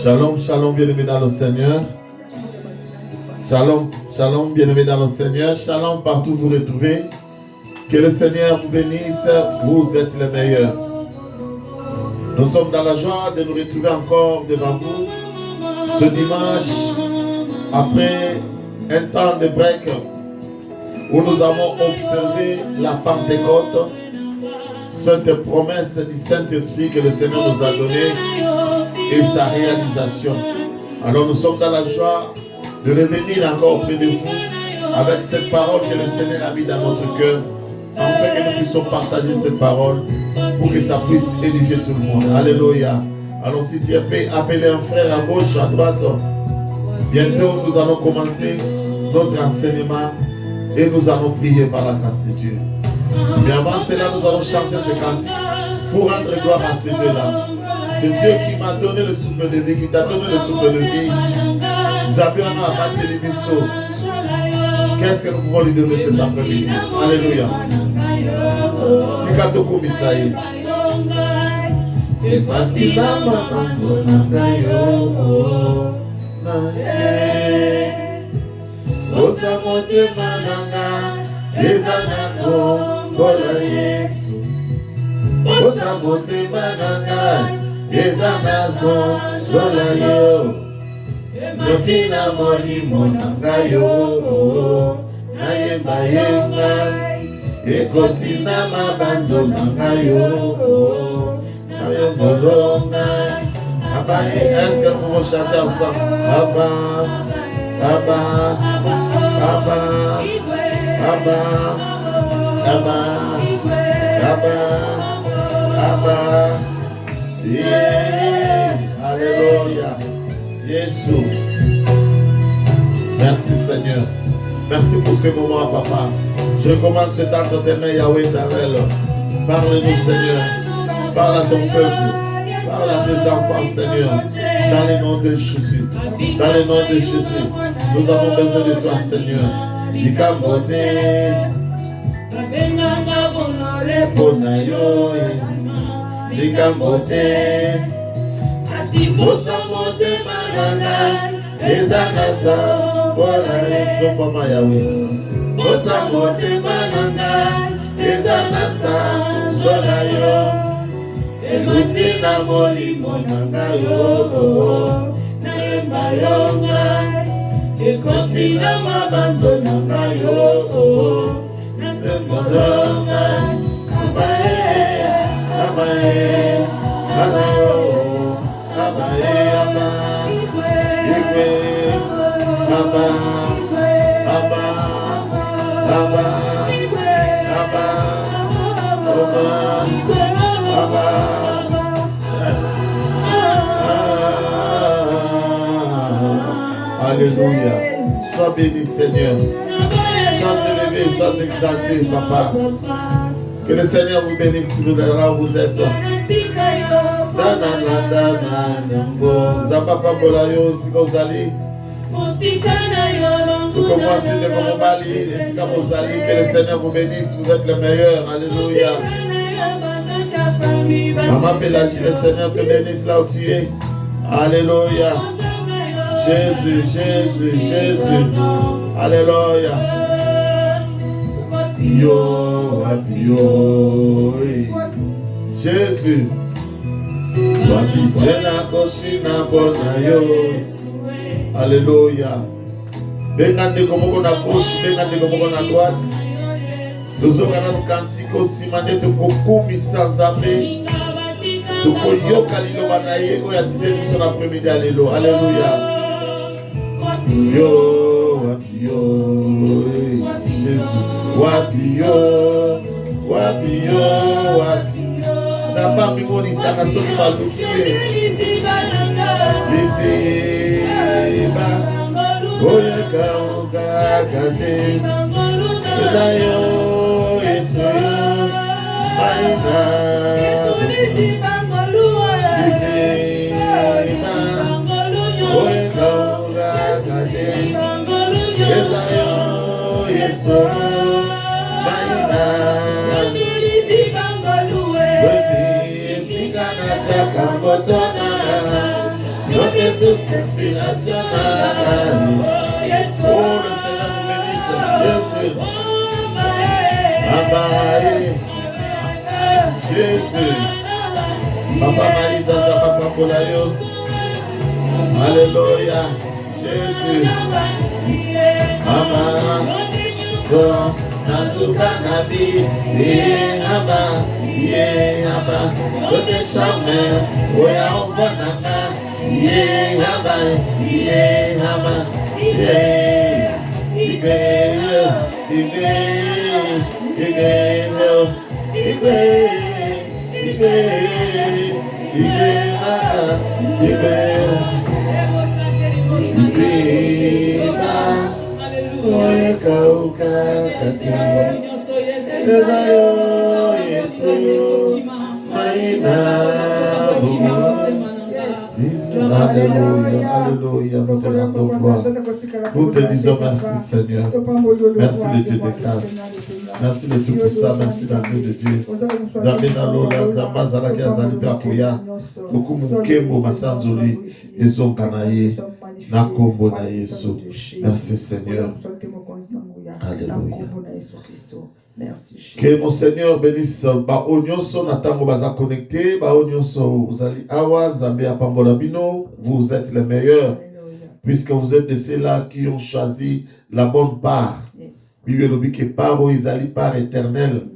Shalom, shalom, bien-aimés dans le Seigneur. Shalom, shalom, bien-aimés dans le Seigneur. Shalom, partout où vous retrouvez. Que le Seigneur vous bénisse, vous êtes les meilleurs. Nous sommes dans la joie de nous retrouver encore devant vous ce dimanche, après un temps de break où nous avons observé la Pentecôte, cette promesse du Saint-Esprit que le Seigneur nous a donnée et sa réalisation. Alors nous sommes dans la joie de revenir encore auprès de vous avec cette parole que le Seigneur a mis dans notre cœur, afin que nous puissions partager cette parole pour que ça puisse édifier tout le monde. Alléluia. Alors si tu peux appeler un frère à gauche, à droite, bientôt nous allons commencer notre enseignement et nous allons prier par la grâce de Dieu. Mais avant cela, nous allons chanter ce cantique pour rendre gloire à ce Dieu-là. C'est Dieu qui m'a donné le souffle de vie, qui t'a donné le souffle de vie. Qu'est-ce que nous pouvons lui donner cet après-midi? Alléluia. Tikato komisaye. Notina moli monanga yo nayemba yenga ekotina mabanzo nanga yo nayombolonga. Est-ce que nous pouvons chanter ensemble? Abba, Abba, Abba, Abba, Abba, Abba, Abba. Yeah. Alléluia. Jésus. Merci Seigneur. Merci pour ce moment, Papa. Je recommande ce temps de tes mains, Yahweh Tarel. Parle-nous, Seigneur. Parle à ton peuple. Parle à tes enfants, Seigneur. Dans le nom de Jésus. Dans le nom de Jésus. Nous avons besoin de toi, Seigneur. Ikambote. Ikambote. Asibosa mote mananga ezanaza wala Papa Yahweh. bosa mote mananga ezanaza wala yo elutina molimo nanga yo naemba yonga ekotina mabanzo nanga yo natembolonga abae abae abae. Alléluia. Sois béni, Seigneur. Sois élevé, sois exalté, Papa. Que le Seigneur vous bénisse là où vous êtes. Papa Bolayo, si vous allez. Tout comme moi, c'est comme Bali, que le Seigneur vous bénisse, vous êtes le meilleur. Alléluia. Maman Pélagie, le Seigneur te bénisse là où tu es. Alléluia. Jésus, Jésus, Jésus. Alléluia. Yo, yo. Jésus. Alléluia. Bengande komoko na gauche, bengande komoko na droite. Tozongana no kantiko simande to kokumi sanzambe. Tokoyoka liloba na ye oyo atinde biso na après-midi. Alléluia. Yo, wapi yo, Jésus. Wapi yo, wapi yo, wapi. Zamba mimoni saka soki baluki. Lisiba, oyeka okakaze. Esayo, esoyo, maina. Lisiba, oyeka okakaze. Esayo, esoyo, maina. Yote Jesus, inspiration Yesu. Oh, le Seigneur vous bénisse. Jésus. Papa, Jésus. Papa Maïsa, Papa Polayo. Alléluia. Jésus. Papa. So, Natuka Nabi. Abba. Abba. Côté Chamé. Oya Ofanaka. Abba. Abba. Alléluia, nous te rendons gloire. Nous te disons merci Seigneur. Merci de Dieu de grâce. Merci de tout pour ça. Merci d'Amour de Dieu. Zamena lola, zamazala ki azali pe akoya. Beaucoup mukembo masanzoli ezonganaye na kombo na Yesu. Merci Seigneur. Alléluia. Que mon Seigneur bénisse ba onyoso na tango baza connecté, ba onyoso uzali awa nzambe apambola bino, vous êtes les meilleurs. Puisque vous êtes de ceux-là qui ont choisi la bonne part. Bible lobi ke paro izali part éternelle.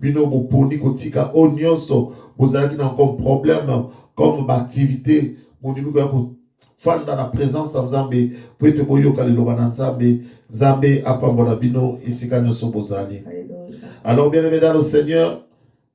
Bino boponi kotika onyoso, vous avez qui comme problème comme activité, mon numéro ko fanda na présence en Nzambe, pour te boyo kalelo bana Nzambe, Nzambe apambola bino isika nyoso bozali. Alors bien aimé dans le Seigneur,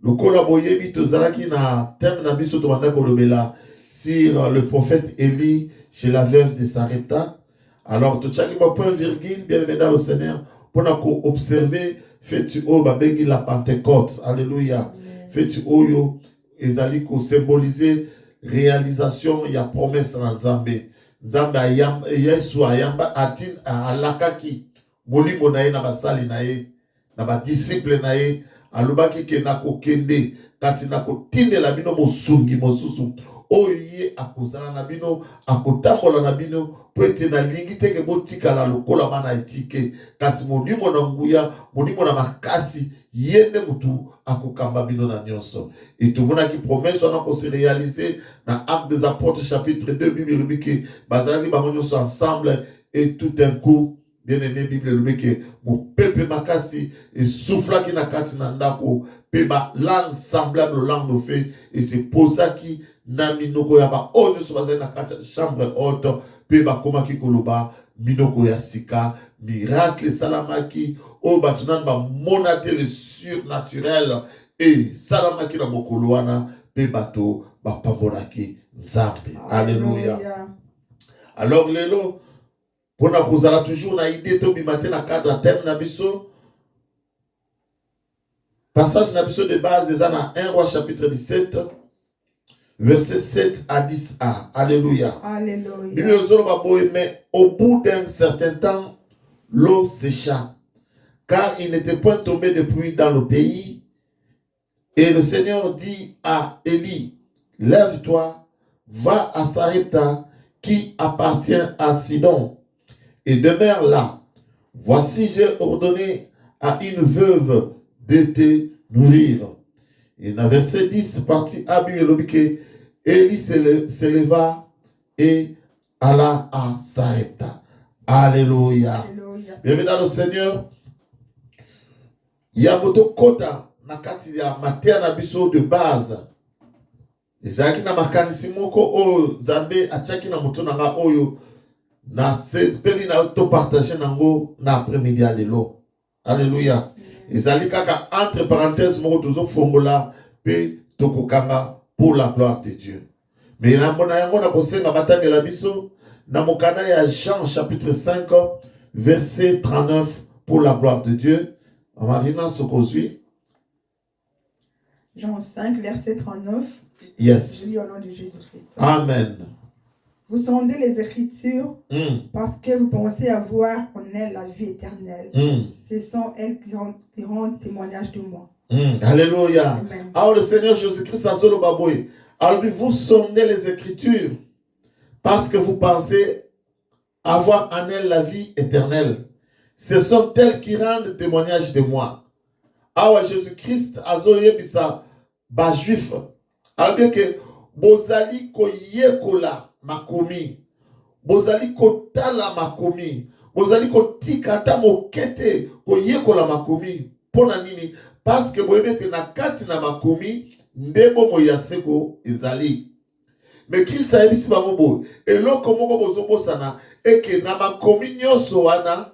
le collaboyer bitozalaki na thème na biso to banda kolobela sur le prophète Élie chez la veuve de Sarepta. Alors to chaki ba point virgule bien aimé dans le Seigneur pour na ko observer fêtu o ba bengi la Pentecôte. Alléluia. Fêtu oyo ezali ko symboliser réalisation ya promesse na Nzambe. Nzambe ayamba Yesu ayamba atin alakaki molimo na ye na basali na ye na ba disciple na ye alobaki ke na kokende kasi na kotindela bino mosungi mosusu oyo ye akozala na bino akotambola na bino po ete nalingi te ke botikala lokola bana etike kasi molimo na nguya molimo na makasi ye nde mutu akokamba bino na nyonso. Et tomonaki promesse wana ko se réaliser na Actes des Apôtres chapitre 2 Bible lobi ke bazalaki bango nyonso ensemble et tout un coup bien-aimé Bible lobi ke mo pepe makasi et souffla ki na kati na ndako pe ba langue semblable langue no fait et se posaki na minoko ya ba onyo so bazali na kati chambre haute pe ba komaki koloba minoko ya sika miracle salamaki o batunan ba monate le surnaturel et salamaki na mokolo wana pe bato ba pambolaki Nzambe. Alléluia. Alors lelo pona kozala toujours na idée to bimate na cadre thème na biso passage na biso de base des na 1 Roi chapitre 17 verset 7 à 10a. Alléluia. Alléluia. Bible ozoloba boye mais au bout d'un certain temps l'eau sécha car il n'était point tombé de pluie dans le pays. Et le Seigneur dit à Élie, lève-toi, va à Sarepta qui appartient à Sidon et demeure là. Voici j'ai ordonné à une veuve de te nourrir. Et dans verset 10, partie A, Élie s'éleva et alla à Sarepta. Alléluia. Bienvenue dans le Seigneur. Il y a moto kota na kati ya matea na biso de base. Ezaki na makanisi moko oyo Nzambe atiaki na moto nanga oyo na sepeli na to partager nango na après-midi à lelo. Alléluia. Ezali kaka entre parenthèses moko tozo fongola pe tokokanga pour la gloire de Dieu. Mais na mona yango na kosenga batangela biso na mokana ya Jean chapitre 5 verset 39 pour la gloire de Dieu. Marina Sokozui. Jean 5 verset 39. Yes. Je lis au nom de Jésus-Christ. Amen. Vous sondez les Écritures parce que vous pensez avoir en elles la vie éternelle. Ce sont elles qui rendent témoignage de moi. Alléluia. Amen. Alors le Seigneur Jésus-Christ a solo baboy. Alors vous sondez les Écritures parce que vous pensez avoir en elle la vie éternelle. Ce sont elles qui rendent témoignage de moi. Awa Jésus-Christ azoye bisa ba juif. Alors bien que bozali ko yekola makomi, bozali ko tala makomi, bozali ko tikata mokete ko yekola makomi. Pona nini? Parce que boyebete na kati na makomi ndebo moyaseko ezali. Mais Christ a ebisi bango boye. Eloko moko bozobosana eke na makomi nyonso wana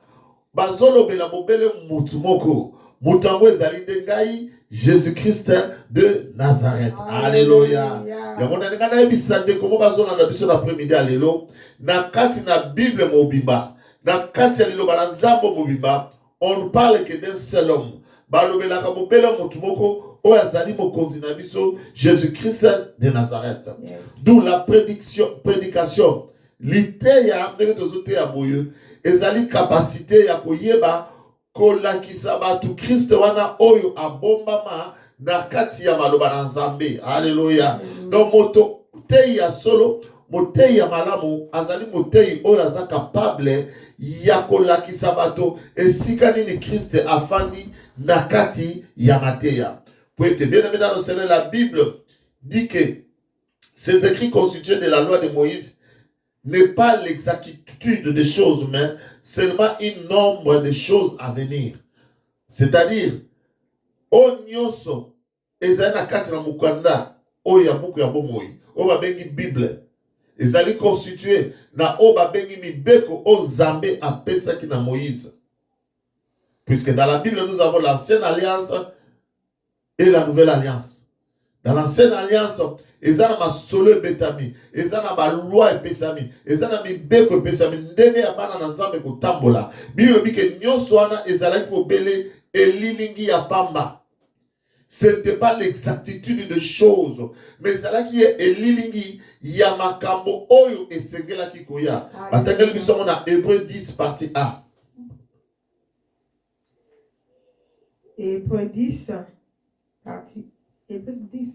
bazolobela bobele mutu moko. Mutu yango ezali nde ngai Jésus-Christ de Nazareth. Alléluia. Yamona nga na ebisa ndeko moko azolanda biso na après-midi alelo na kati na Bible mobimba, na kati ya liloba na Nzambe mobimba, on ne parle que d'un seul homme. Balobelaka bobele mutu moko oyo azali mokonzi na biso Jésus-Christ de Nazareth. Yes. D'où la prédication. Liteya ndenge tozoteya boye ezali capacité ya koyeba kolakisa batu Christ wana oyo abombama na kati ya maloba na Nzambe. Alléluia. Donc moto teya solo, moteya malamu azali moteyi oyo aza capable ya kolakisa bato esika nini Christ afandi na kati ya mateya. Pour être bien aimé dans le Seigneur, la Bible dit que ces écrits constitués de la loi de Moïse n'est pas l'exactitude des choses, mais seulement un nombre de choses à venir. C'est-à-dire, onyoso ezali na kati na mukanda oyo ya buku ya bomoi oyo babengi Bible ezali constitué na oyo babengi mibeko oyo Nzambe apesaki na Moïse. Puisque dans la Bible nous avons l'ancienne alliance et la nouvelle alliance. Dans l'ancienne alliance, ils ont ma solo betami, ils ont ma loi et pesami, ils ont mi beko pesami, ndenge ya bana na Nzambe ko tambola. Bible dit que nyonso wana ezalaki ko bele elilingi ya pamba. Ce n'était pas l'exactitude de choses, mais ezalaki elilingi ya makambo oyo esengelaki koya. Batangeli biso na Hébreux 10 partie A. Hébreux 10 partie Hébreux 10.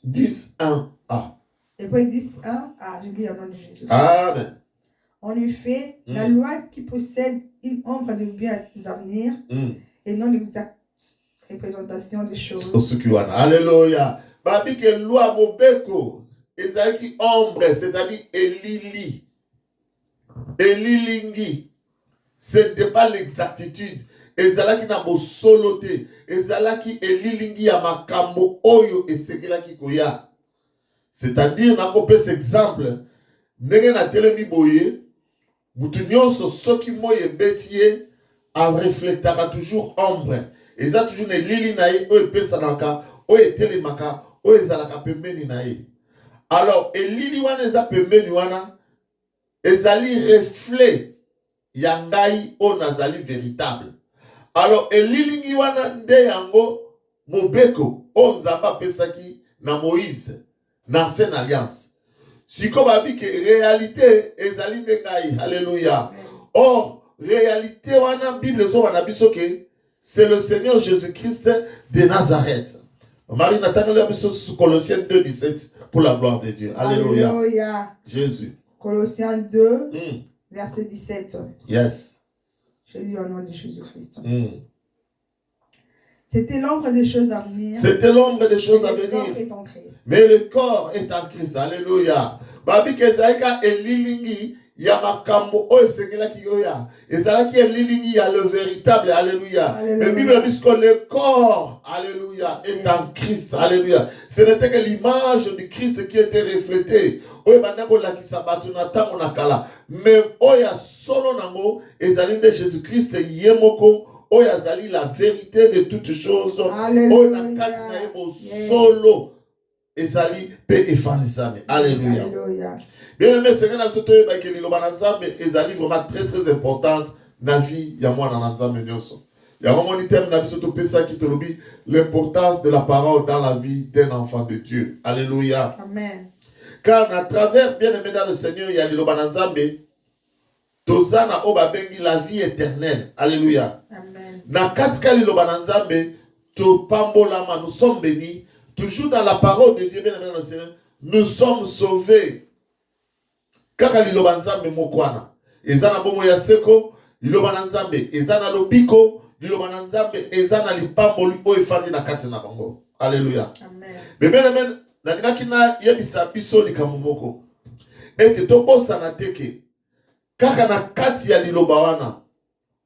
10, 1a. Hébreux 10, 1a. Je lis au nom de Jésus. Amen. En effet, la loi qui possède une ombre de biens à venir et non l'exacte représentation des choses. Alléluia. Babi que loi mobeko ezalaki ombre, c'est-à-dire elili. Elilingi. Ce n'était pas l'exactitude. Ezalaki na bosolote, ezalaki elilingi ya makambo oyo esegelaki koya. C'est-à-dire na kopesa exemple, ndenge na telemi boye, mutu nyonso soki moye betie a reflectaka toujours ombre. Eza toujours na elili na ye oyo epesanaka, oyo etelemaka, oyo ezalaka pembeni na ye. Alors elili wana eza pembeni wana ezali reflet ya ngai oyo nazali véritable. Alors elilingi wana nde yango mobeko o Nzambe apesaki na Moïse na ancienne alliance. Siko babi ke réalité ezali nde ngai. Alléluia. Or réalité wana Bible zo wana biso ke c'est le Seigneur Jésus-Christ de Nazareth. Marie natangela biso Colossiens 2:17 pour la gloire de Dieu. Alléluia. Alléluia. Jésus. Colossiens 2 verset 17. Yes. Je lis au nom de Jésus-Christ. C'était l'ombre des choses à venir. C'était l'ombre des choses à venir. Mais le corps est en Christ. Alléluia. Babi kezaika elilingi ya makambo o esengelaki yoya. Ezalaki elilingi ya le véritable. Alléluia. Mais Bible dit que le corps, alléluia, est en Christ. Alléluia. Ce n'était que l'image du Christ qui était reflétée. Oye bandako la kisabatu na tango na kala. Mais oya solo nango ezali de Jésus-Christ yemoko. Oyo azali la vérité de toutes choses. Oyo na kati na yebo solo ezali pe efandisame. Alléluia. Bien aimé, c'est que soto ba ke liloba na Nzambe ezali vraiment très très importante na vie ya mwana na Nzambe nyonso. Ya vraiment item na biso to pesa ki tolobi l'importance de la parole dans la vie d'un enfant de Dieu. Alléluia. Amen. Car à travers bien aimé dans le Seigneur ya liloba na Nzambe tozana o babengi la vie éternelle. Alléluia. Amen. Na katika liloba na Nzambe to pambolama, nous sommes bénis toujours dans la parole de Dieu bien aimé dans le Seigneur. Nous sommes sauvés. kaka liloba nzambe mokwana eza na bomo ya seko liloba na nzambe eza na lobiko liloba na nzambe eza na lipamboli oyo efandi na kati na bango. Alléluia. Amen. Bebele nalingaki na yebisa biso likambo moko ete tobosana teke kaka na kati ya liloba wana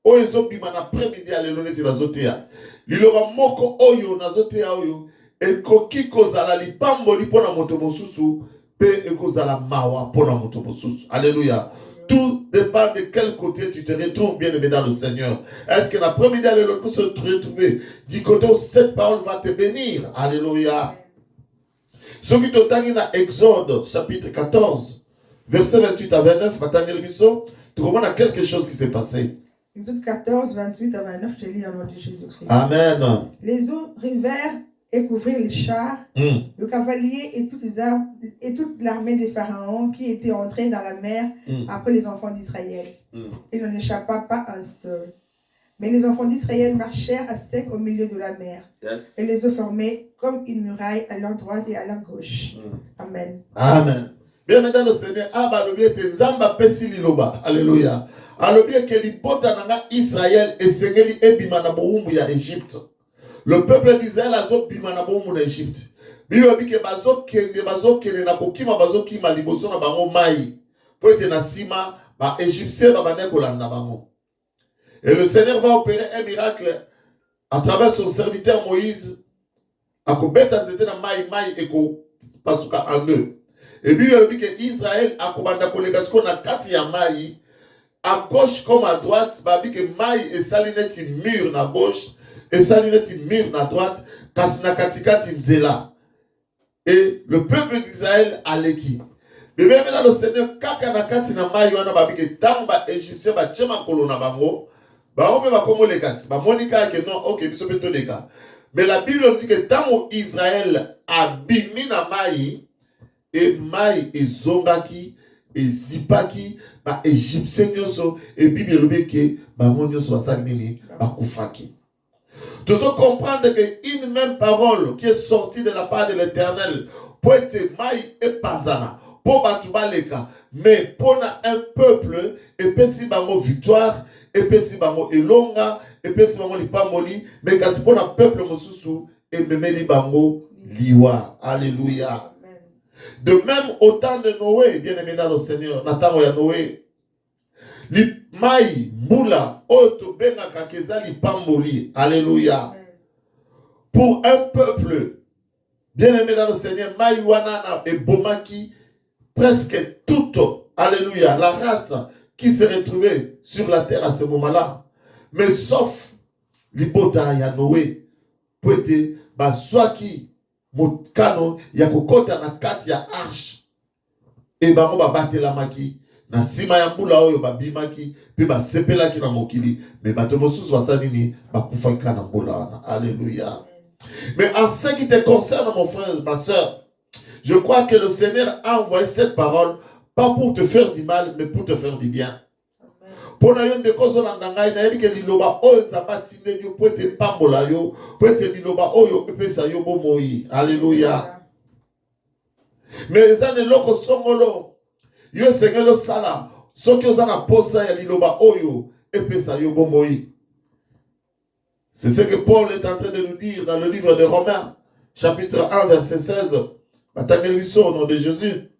oyo ezobima na premidi ya lelo neti nazoteya liloba moko oyo nazoteya oyo ekoki kozala lipamboli mpona moto mosusu pe ekozala mawa mpona moto mosusu. Alléluia. Tout dépend de quel côté tu te retrouves, bien aimé dans le Seigneur. Est-ce que la première idée, le se retrouver du côté où cette parole va te bénir? Alléluia. Ce qui te tient dans Exode, chapitre 14, verset 28 à 29, tu comprends quelque chose qui s'est passé. Exode 14, 28 à 29, je lis au nom de Jésus-Christ. Amen. Les eaux rivèrent et couvrirent les chars, le cavalier et toutes les armes et toute l'armée des pharaons qui étaient entrés dans la mer après les enfants d'Israël. Il n'en échappa pas un seul. Mais les enfants d'Israël marchèrent à sec au milieu de la mer. Yes. Et les eaux formaient comme une muraille à leur droite et à leur gauche. Amen. Amen. Bien maintenant le Seigneur, Alléluia. Alléluia que l'hypothèse Israël et Sengeli ebimana boumbu ya Égypte. Le peuple d'Israël a zo bimana boumbu na Égypte. Bible dit que bazo kende na kokima bazo kima liboso na bango mai. Po ete na sima ba Égyptien ba bane kolanda bango. Et le Seigneur va opérer un miracle à travers son serviteur Moïse. Akobeta nzete na mai eko pasuka en deux. Et Bible dit que Israël akobanda koleka siko na kati ya mai. À gauche comme à droite, babi que mai et salineti mur na gauche et salineti mur na droite, kasina katikati nzela. Et le peuple d'Israël a l'équipe. Mais même dans le Seigneur, kaka na kati na mai wana babi que tamba égyptien ba tchema kolona bango, ba ome ba komo le kasi, ba monika que non, ok, biso peto le cas. Mais la Bible nous dit que tant Israël a bimi na mai et mai et zongaki et zipaki ba égyptien nyoso et Bible nous dit que ba monyoso basagni ba kufaki. Tu dois comprendre qu'une même parole qui est sortie de la part de l'Éternel pour être mai et pazana pour batuba leka mais pour un peuple et pesi bango victoire et pesi bango elonga et pesi bango lipamoli mais kasi pour un peuple mosusu et memeli bango liwa. Alléluia. De même au temps de Noé, bien aimé dans le Seigneur, Nathan ya Noé, li mai mbula oto benga kakeza li pamboli. Alléluia. Pour un peuple, bien aimé dans le Seigneur, mai wanana et bomaki presque toute, alléluia, la race qui se retrouvait sur la terre à ce moment-là. Mais sauf l'ibota ya Noé, poete baswaki mokano ya kokota na kati ya arche et bango babatela maki na sima ya mbula oyo babimaki pe basepelaki na mokili mais bato mosusu basalini bakufaki na mbula wana. Alléluia. Mais en ce qui te concerne mon frère, ma soeur, je crois que le Seigneur a envoyé cette parole pas pour te faire du mal mais pour te faire du bien. Pour na de cause landangai na yebi ke liloba oyo nzamba tinde yo po ete pambola yo po ete liloba oyo epesa yo bomoi. Alléluia. Mais eza ne loko songolo yo sengelo sala soki ozana posa ya liloba oyo epesa yo bomoi. C'est ce que Paul est en train de nous dire dans le livre de Romains chapitre 1 verset 16. Batangeli biso au nom de Jésus.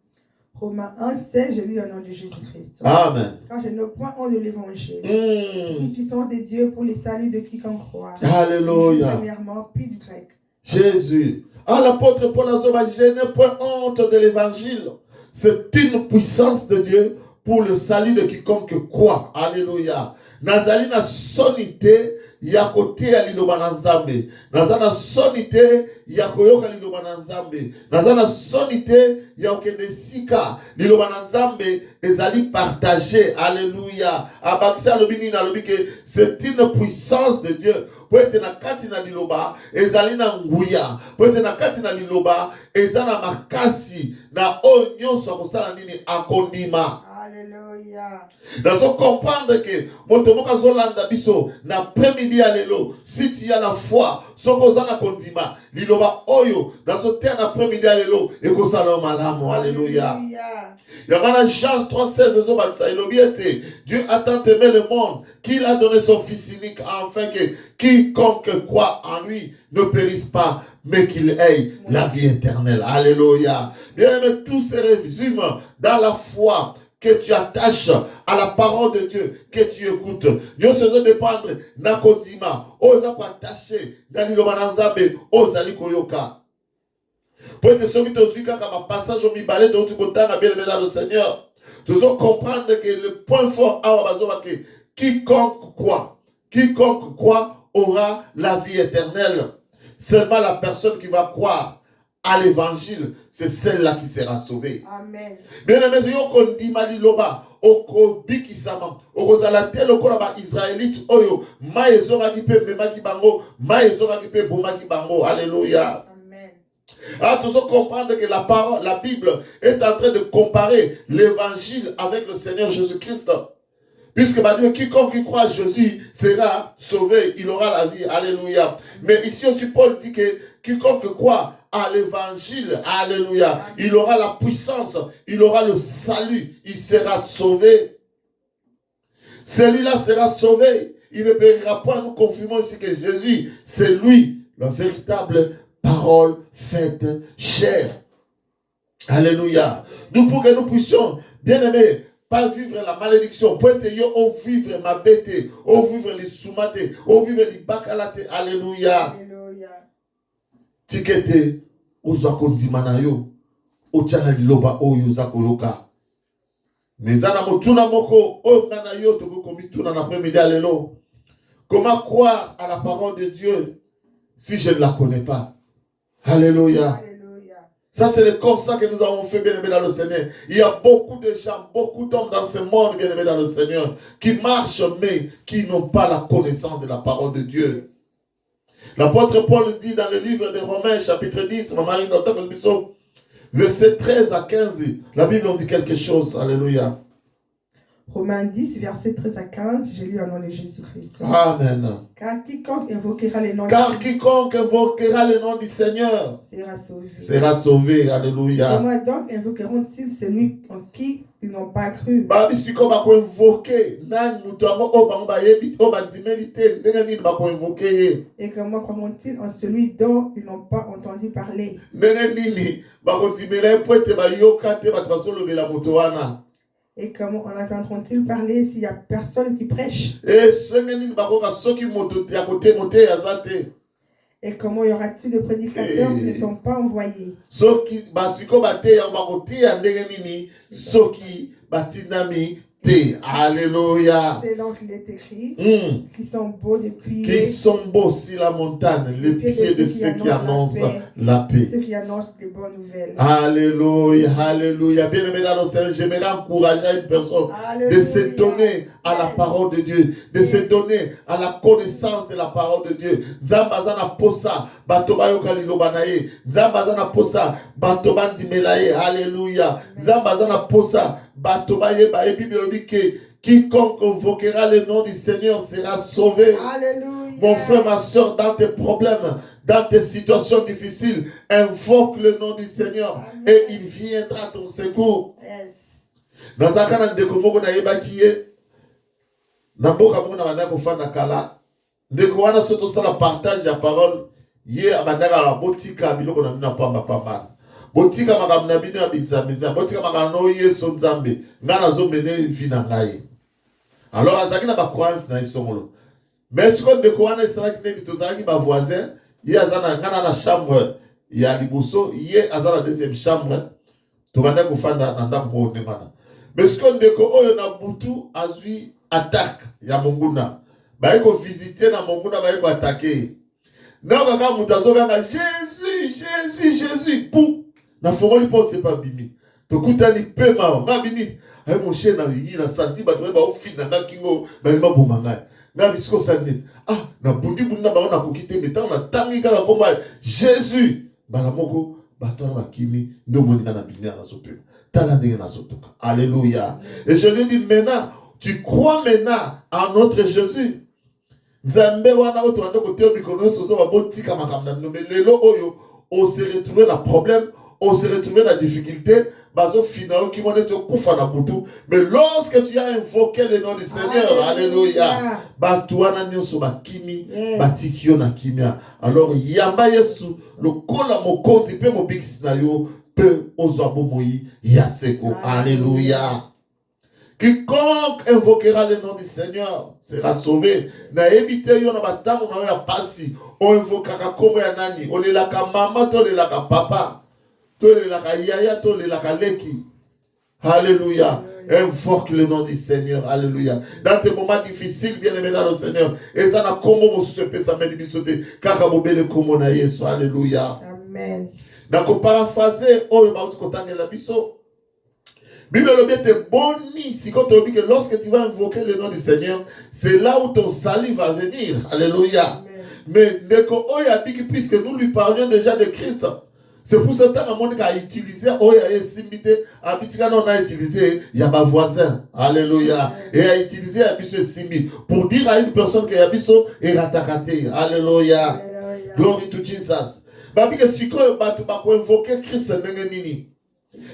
Romains 1, 16, je lis au nom de Jésus-Christ. Amen. Car je n'ai point honte de l'évangile. Une puissance de Dieu pour les saluts de quiconque croit. Alléluia. Premièrement, puis du grec. Jésus. Ah, l'apôtre Paul a dit, je n'ai point honte de l'évangile. C'est une puissance de Dieu pour le salut de quiconque croit. Alléluia. Nazali na sonité ya kote ya liloba na nzambe. Nazana sonité ya koyoka liloba na nzambe. Nazana sonité ya okende sika liloba na nzambe ezali partagé. Alléluia. Abakisa lobini na lobike, c'est une puissance de Dieu. Po ete na kati na liloba ezali na nguya. Po ete na kati na liloba ezana makasi na o nyonso akosala nini akondima. Alléluia. Nous devons comprendre que motomoka zolanda biso na après-midi alelo si tu as la foi soko zana kondima liloba oyo dans terre na après-midi alelo et ko sala malamu. Alléluia. Il y a Jean 3,16 ezobakisa elobi ete Dieu a tant aimé le monde qu'il a donné son fils unique afin que quiconque croit en lui ne périsse pas mais qu'il ait la vie éternelle. Alléluia. Bien aimé, tout se résume dans la foi que tu attaches à la parole de Dieu, que tu écoutes. Dieu se doit dépendre nakodima, osa ko attaché dans l'ilomanazabe, osa likoyoka. Pour être sûr que tu as aussi quand un passage au mi-balai de l'autre côté, bien aimé dans le Seigneur, tu dois comprendre que le point fort à Wabazoba, que quiconque croit aura la vie éternelle. Seulement la personne qui va croire à l'évangile, c'est celle-là qui sera sauvée. Amen. Bien aimé, si on dit Maliloba, oko bikisama, oko zalatel oko la ba Israélite oyo, ma ezora ki pe mema ki bango, ma ezora ki pe boma ki bango. Alléluia. Amen. Alors, tu dois comprendre que la Bible est en train de comparer l'évangile avec le Seigneur Jésus-Christ. Puisque quiconque qui croit à Jésus sera sauvé, il aura la vie. Alléluia. Mais ici aussi Paul dit que quiconque croit à l'évangile, alléluia, il aura la puissance, il aura le salut, il sera sauvé. Celui-là sera sauvé. Il ne périra pas. Nous confirmons ici que Jésus, c'est lui, la véritable parole faite chair. Alléluia. Nous, pour que nous puissions, bien aimés, pas vivre la malédiction, pour être yo, au vivre ma bête, au vivre les soumate, au vivre les bakalate. Alléluia. Alléluia. Tikete, ozako ndimana yo, ochana liloba oyo zako yoka. Mezana motuna moko, ongana yo, toko komituna na après-midi alelo. Comment croire à la parole de Dieu si je ne la connais pas? Alléluia. Ça, c'est le constat que nous avons fait, bien aimé dans le Seigneur. Il y a beaucoup de gens, beaucoup d'hommes dans ce monde, bien aimé dans le Seigneur, qui marchent, mais qui n'ont pas la connaissance de la parole de Dieu. L'apôtre Paul dit dans le livre de Romains, chapitre 10, verset 13 à 15, la Bible en dit quelque chose. Alléluia. Romains 10, verset 13 à 15, je lis au nom de Jésus-Christ. Amen. Car quiconque invoquera le nom du Seigneur sera sauvé. Sera sauvé. Alléluia. Comment donc invoqueront-ils celui en qui ils n'ont pas cru? Et comment croiront-ils en celui dont ils n'ont pas entendu parler? Et comment en entendront-ils parler s'il n'y a personne qui prêche? Et comment y aura-t-il de prédicateurs s'ils ne sont pas envoyés? Alléluia. C'est donc il est écrit qui sont beaux de pieds, qui sont beaux sur la montagne, les pieds de ceux qui annoncent la paix. Ceux qui annoncent des bonnes nouvelles. Alléluia, alléluia. Bien aimé dans le Seigneur, j'aimerais encourager une personne de se donner à la parole de Dieu, de se donner à la connaissance de la parole de Dieu. Zambazana posa, batobayo kalilobanaye. Zambazana posa, batoban dimelaye. Alléluia. Zambazana posa, batobaye ba. Et puis Bible dit que quiconque invoquera le nom du Seigneur sera sauvé. Alléluia. Mon frère, ma soeur, dans tes problèmes, dans tes situations difficiles, invoque le nom du Seigneur. Amen. Et il viendra à ton secours. Yes. Dans un cas de Komoko na yebakiye, na boka mona bana ko fana kala, ndeko wana soto sala partage ya parole, ye abandaka la botika biloko na mina pamba pamba. Botika makamna bino ya bitsamita, botika makano yeso nzambe, ngana zo mene vina ngai. Alors azaki na ba croyance na isongolo. Mais ce qu'on découvre, c'est que tous les voisins, il y a une chambre, il y a liboso, il y a la deuxième chambre. Tout le monde est en train. Mais ce qu'on découvre, il y a beaucoup d'attaques. Il y a Monguna. Il y a visiter dans Monguna, il y a attaquer. Non, quand on a Jésus, Jésus, Jésus, pou. Na fomo li porte pas bimi. To kutani pema, ngabini. Ay mon chien na yi na santi ba to ba ofina na kingo, ba ma bomanga. Na bisiko sande. Ah, na bundi bunda ba na kokite metan na tangi kaka komba Jésus. Bala moko ba to na kimi ndo moni na bini na sope. Alléluia. Et je lui dis maintenant, tu crois maintenant en notre Jésus. Zambe wana oto ando kote mikono soso babotika makamna mais lelo oyo on se retrouver dans problème, on se retrouver dans difficulté, bazo finao qui mone to kufa na butu, mais lorsque tu as invoqué le nom du Seigneur, alléluia, batuana nyoso bakimi, batikio na kimia. Alors yamba Yesu le kola mokonzi pe mobikisi na yo pe ozabo moyi yaseko. Alléluia. Quiconque invoquera le nom du Seigneur sera sauvé. Na ebite yo na batango na ya pasi. On invoquera comme ya nani. On lelaka mama, to lelaka papa, to lelaka yaya, to lelaka leki. Alléluia. Invoque le nom du Seigneur. Alléluia. Dans tes moments difficiles, bien aimé dans le Seigneur. Et ça n'a comme mon soupe sa main bisoté. Car le comme na Yesu. Alléluia. Amen. Donc paraphraser oyo ba uti kotanga la biso. Bible est boni si quand on dit que lorsque tu vas invoquer le nom du Seigneur, c'est là où ton salut va venir. Alléluia. Amen. Mais puisque nous lui parlions déjà de Christ, c'est pour ce temps qu'on a utilisé, on a utilisé, il y a ma voisin. Alléluia. Et a utilisé Abisso Simi pour dire à une personne que Abisso est ratakate. Alléluia. Glory to Jesus. Parce que si on va invoquer Christ,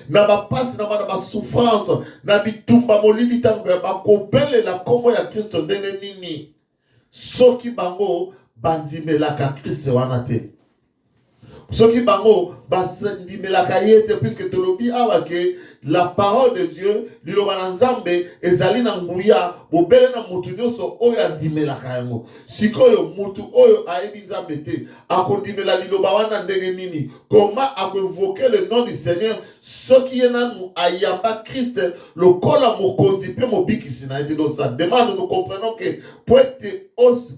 na ba passe na ba souffrance na bitumba molili tango ya bakopele la kombo ya Kristo ndenge nini soki bango bandimelaka Kristo wana te soki bango bandimelaka yete puisque tolobi awa ke la parole de Dieu liloba na nzambe ezali na nguya bobele na mutu nyonso oyo andimelaka yango sikoyo mutu oyo ayebi nzambe te akondimela liloba wana ndenge nini comment akoinvoquer le nom du Seigneur soki ye nanu ayamba Christ lokola mokonzi pe mobikisi na ete. Donc ça demande, nous comprenons que pour être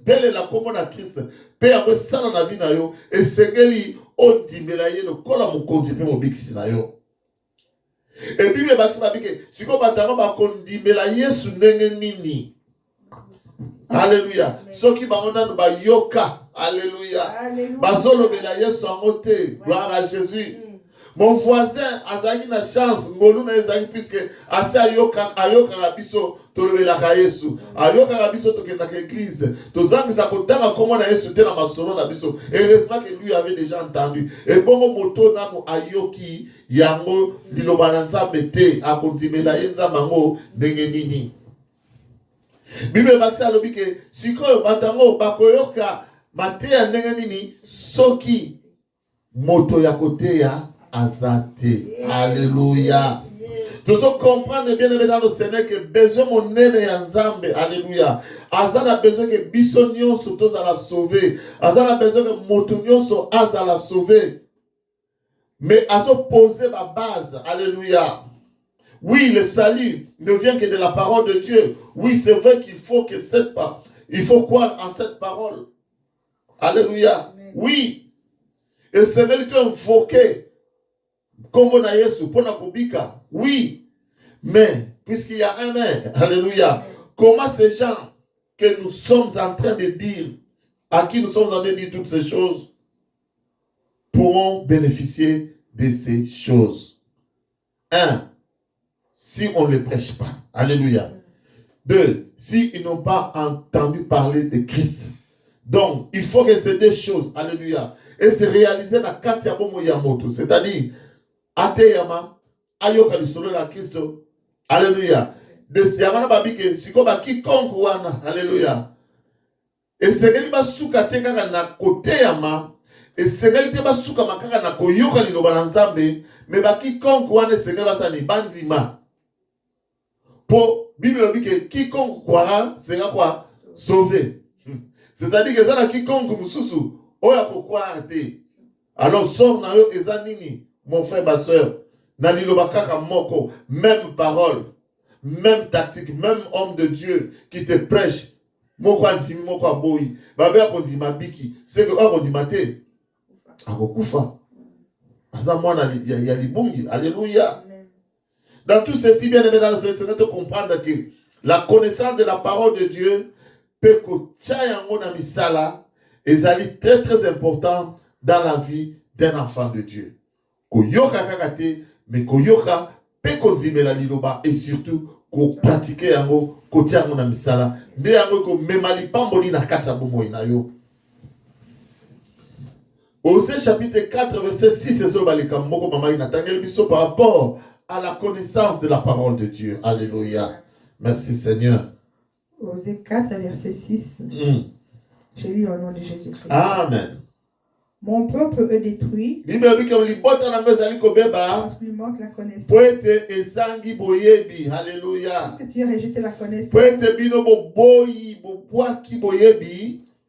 belle la commune à Christ pe yango sana na vie na yo esengeli ondimela ye lokola mokonzi pe mobikisi na yo. Et puis il va dire que si on batanga ba kondimela Yesu ndenge nini. Alléluia. Ceux qui baona ba yoka. Alléluia. Bazolo bela Yesu amote. Gloire à Jésus. Mon voisin azaki na chance ngolu na ezaki puisque asa ayoka biso tolobela ka Yesu. Ayoka biso tokenda ka église. Tozangi sa kotanga comment na Yesu te na masolo na biso. Heureusement que lui avait déjà entendu. Et bongo moto nanu ayoki yango liloba na nzambe te akondimela ye nzambe ngo ndenge nini. Bible bakisa lobi ke sikoyo batango bakoyoka mateya ndenge nini soki moto ya koteya azate. Alléluia. Nous comprendre bien aimé dans le Seigneur que besoin mon nene ya nzambe. Alléluia. Azana besoin que bisonnion surtout à la sauver. Azana besoin que motonnion so à la sauver. Mais à se poser ma base. Alléluia. Oui, le salut ne vient que de la parole de Dieu. Oui, c'est vrai qu'il faut que il faut croire en cette parole. Alléluia. Amen. Oui. Et c'est vrai que invoquer comme on a Yesu pour la kubika. Oui. Mais puisqu'il y a un mais, alléluia. Comment ces gens que nous sommes en train de dire, à qui nous sommes en train de dire toutes ces choses, pourront bénéficier de ces choses? 1. Si on ne les prêche pas. Alléluia. 2. Si ils n'ont pas entendu parler de Christ. Donc, il faut que ces deux choses, alléluia, et se réaliser dans Katia Bomo Yamoto, c'est-à-dire, Ateyama, Ayoka le solo la Christ, alléluia. De Siamana Babike, Sikoba quiconque wana, alléluia. Et c'est que les souka teka na kote yama, et c'est que les souka makaka na koyoka li lobananzambe, mais ba quiconque wana c'est que basa ni bandima. Pour Bible dit que quiconque croira sera quoi? Sauvé. C'est-à-dire que ça na quiconque mususu oya ko croire te. Alors sors na yo ezanini, mon frère ma soeur, na liloba kaka moko, même parole, même tactique, même homme de Dieu qui te prêche. Moko antimi moko aboyi. Babe akondi mabiki, c'est que akondi mate. Akokufa. Asa mwana ya libungi. Alléluia. Dans tout ceci, bien aimé dans le Seigneur, de comprendre que la connaissance de la parole de Dieu peut que misala est très très important dans la vie d'un enfant de Dieu. Koyoka kakate, mais koyoka pe konzimela liloba et surtout ko pratiquer yango ko tia yango na misala nde yango ko memali pamboli na kati ya bomoi na yo. Osée chapitre 4 verset 6 par rapport à la connaissance de la parole de Dieu. Alléluia. Merci Seigneur. Osée 4 verset 6. Je lis au nom de Jésus-Christ. Amen. Mon peuple est détruit parce qu'il manque la connaissance. Alléluia. Parce que tu as rejeté la connaissance.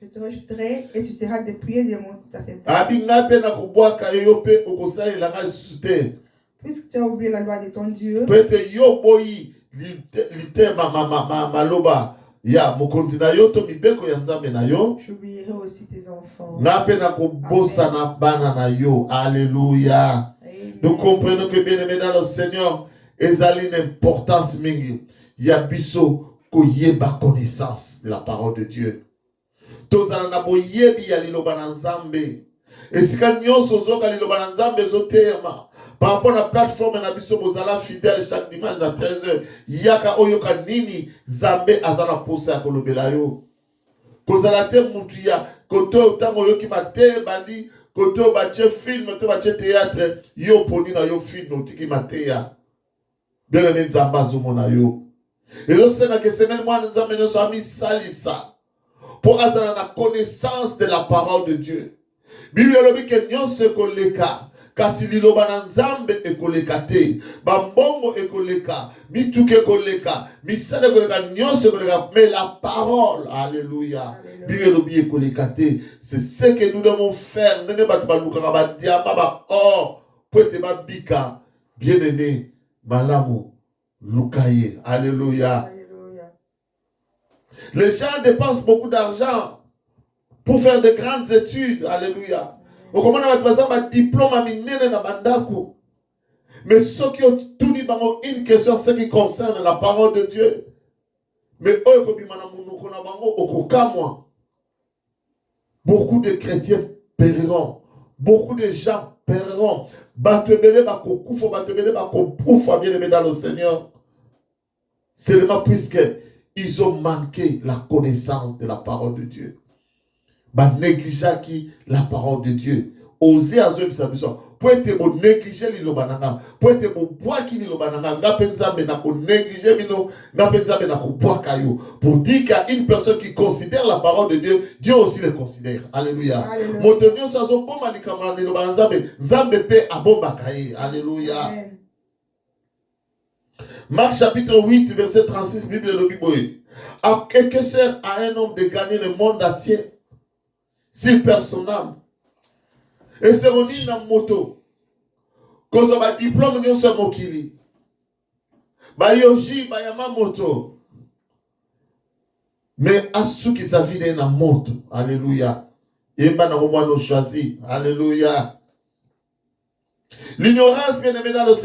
Je te rejetterai et tu seras dépouillé de mon sacerdoce. Puisque tu as oublié la loi de ton Dieu, j'oublierai aussi tes enfants. Alléluia. Nous comprenons que bien aimé dans le Seigneur, il y a une importance mingi. Il y a biso koyeba connaissance de la parole de Dieu. Tozana na boyebi ya liloba na Nzambe. Esika nyonso zoka liloba na Nzambe zotema. Par rapport à la plateforme na biso bozala fidèle chaque dimanche na 13h. Yaka oyoka nini Nzambe azana posa ya kolobela yo. Kozala te mutu ya koto tango yoki mate bandi koto bache film to bache théâtre yo poni na yo film otiki mate ya. Bien aimé Nzamba zomona yo. Ezo senga ke semaine moi Nzambe no so ami salisa. Pour avoir la connaissance de la parole de Dieu. Bible lobi ke nyonso koleka kasi liloba na Nzambe ekoleka te. Bambongo ekoleka, mituke koleka, misale koleka nyonso koleka, mais la parole, alléluia. Bible lobi ekoleka te. C'est ce que nous devons faire. Ndenge batu balukaka ba diamba ba or pour te ba bika bien-aimé malamu lukaye. Alléluia. Les gens dépensent beaucoup d'argent pour faire de grandes études. Alléluia. Au comment on a un diplôme à minene na bandaku. Mais ceux qui ont tout dit une question, ce qui concerne la parole de Dieu. Mais beaucoup de chrétiens périront. Beaucoup de gens périront. Bien-aimé dans le Seigneur. Seulement puisque ils ont manqué la connaissance de la parole de Dieu. Négliger qui la parole de Dieu. Oser à eux pour être bon négliger les lobananga, pour être bon boire qui les lobananga, n'a pensé na ko négliger mino, n'a pensé na ko boire caillou. Pour dire qu'il y a une personne qui considère la parole de Dieu, Dieu aussi le considère. Alléluia. Montenio sa zo bon malikama les lobanzambe, zambe pe abomba caillé. Alléluia. Marc chapitre 8, verset 36, Bible de Bible. À quelque sert à un homme de gagner le monde entier s'il perd son âme? Et c'est on dit dans moto. Quand on a diplôme, nous sommes mokili. Ba yoji, ba yama moto. Mais à ceux qui s'avient dans moto. Alléluia. Et ben on va nous choisir. Alléluia. L'ignorance, bien aimé dans le Seigneur.